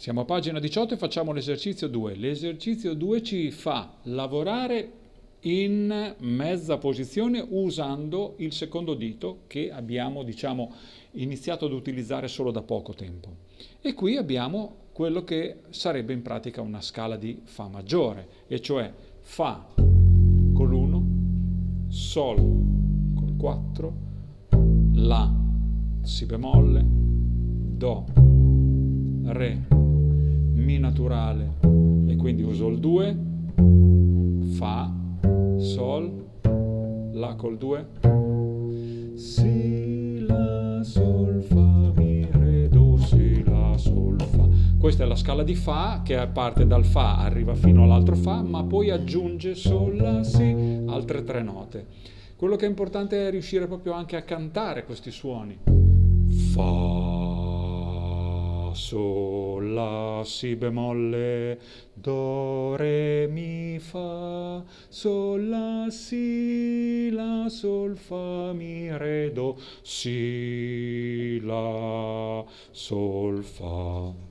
Siamo a pagina 18 e facciamo l'esercizio 2. L'esercizio 2 ci fa lavorare in mezza posizione usando il secondo dito che abbiamo, diciamo, iniziato ad utilizzare solo da poco tempo. E qui abbiamo quello che sarebbe in pratica una scala di Fa maggiore, e cioè Fa con l'1, Sol col 4, La, Si bemolle, Do, Re, Mi naturale, e quindi uso il 2, Fa, Sol, La col 2, Si, La, Sol, Fa, Mi, Re, Do, Si, La, Sol, Fa. Questa è la scala di Fa che parte dal Fa, arriva fino all'altro Fa, ma poi aggiunge Sol, La, Si, altre 3 note. Quello che è importante è riuscire proprio anche a cantare questi suoni. Fa, Sol, La, Si bemolle, Do, Re, Mi, Fa, Sol, La, Si, La, Sol, Fa, Mi, Re, Do, Si, La, Sol, Fa.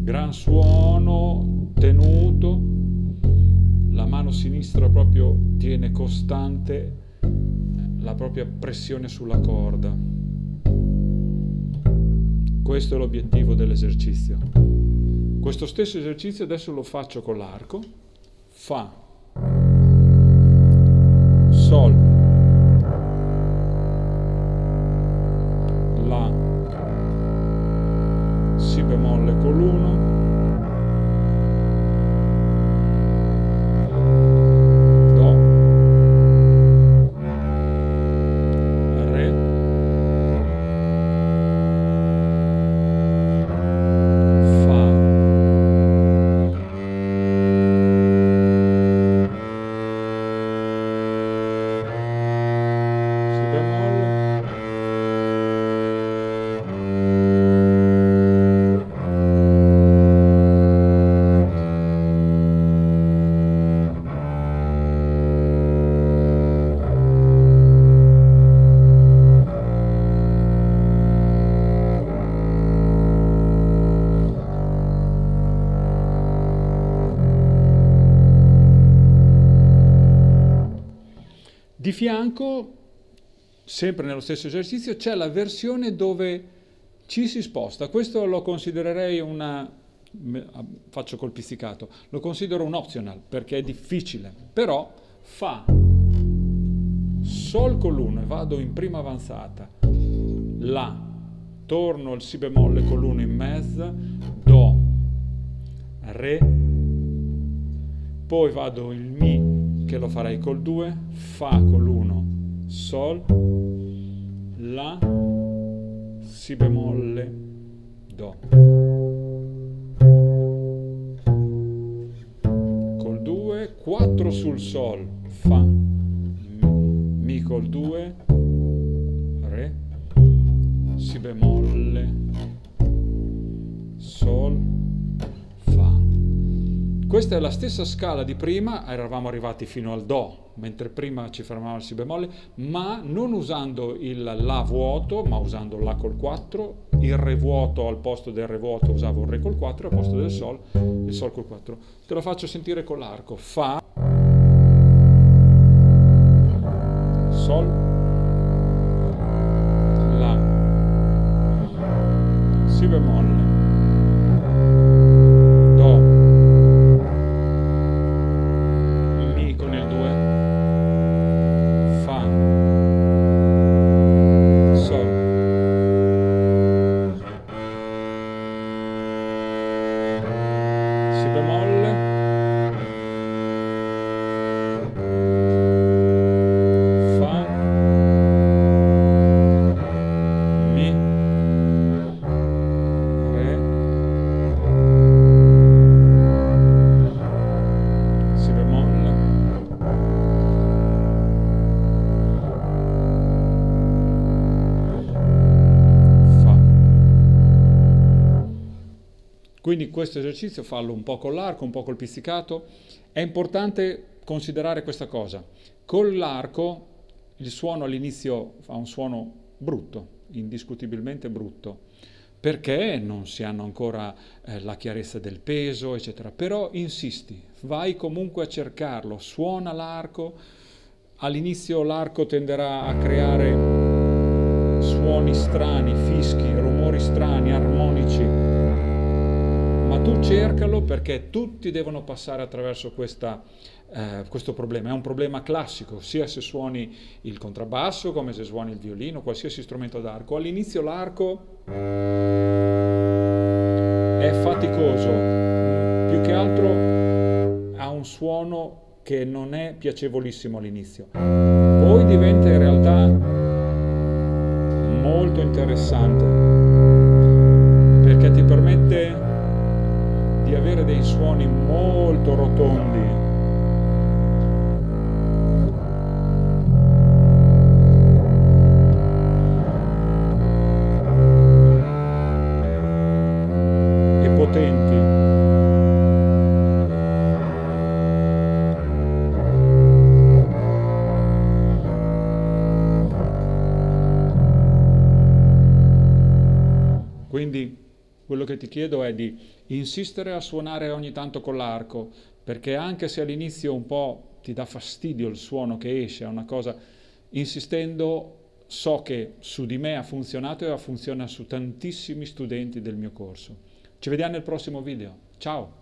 Gran suono tenuto, la mano sinistra proprio tiene costante la propria pressione sulla corda. Questo è l'obiettivo dell'esercizio. Questo stesso esercizio adesso lo faccio con l'arco. Fa, Sol, La, Si bemolle con l'1, Do, Re, Fa, Si bemolle, di fianco, sempre nello stesso esercizio, c'è la versione dove ci si sposta. Questo lo considererei faccio col pizzicato, lo considero un optional perché è difficile, però Fa, Sol con l'1 e vado in prima avanzata, La, torno il Si bemolle con l'1 in mezzo, Do, Re, poi vado il Mi che lo farei col 2, Fa con l'1, Sol, La, Si bemolle, Do. Col 2, 4 sul Sol, Fa, Mi col 2, Re, Si bemolle, Sol, Fa. Questa è la stessa scala di prima, eravamo arrivati fino al Do, mentre prima ci fermavamo al Si bemolle, ma non usando il La vuoto, ma usando La col 4, il Re vuoto al posto del Re vuoto usavo il Re col 4, al posto del Sol, il Sol col 4. Te lo faccio sentire con l'arco. Fa, Sol, La, Si bemolle, Do, Mi con il 2, Fa, Sol, Si bemolle, Fa, Mi, Quindi questo esercizio fallo un po' con l'arco, un po' col pizzicato. È importante considerare questa cosa. Con l'arco il suono all'inizio fa un suono brutto, indiscutibilmente brutto, perché non si hanno ancora la chiarezza del peso, eccetera. Però insisti, vai comunque a cercarlo, suona l'arco. All'inizio l'arco tenderà a creare suoni strani, fischi, rumori strani, armonici, ma tu cercalo perché tutti devono passare attraverso questo problema. È un problema classico, sia se suoni il contrabbasso come se suoni il violino, qualsiasi strumento d'arco. All'inizio l'arco è faticoso, più che altro ha un suono che non è piacevolissimo all'inizio. Poi diventa in realtà molto interessante perché ti permette di avere dei suoni molto rotondi. E potenti. Quindi quello che ti chiedo è di insistere a suonare ogni tanto con l'arco, perché anche se all'inizio un po' ti dà fastidio il suono che esce, è una cosa, insistendo so che su di me ha funzionato e funziona su tantissimi studenti del mio corso. Ci vediamo nel prossimo video. Ciao!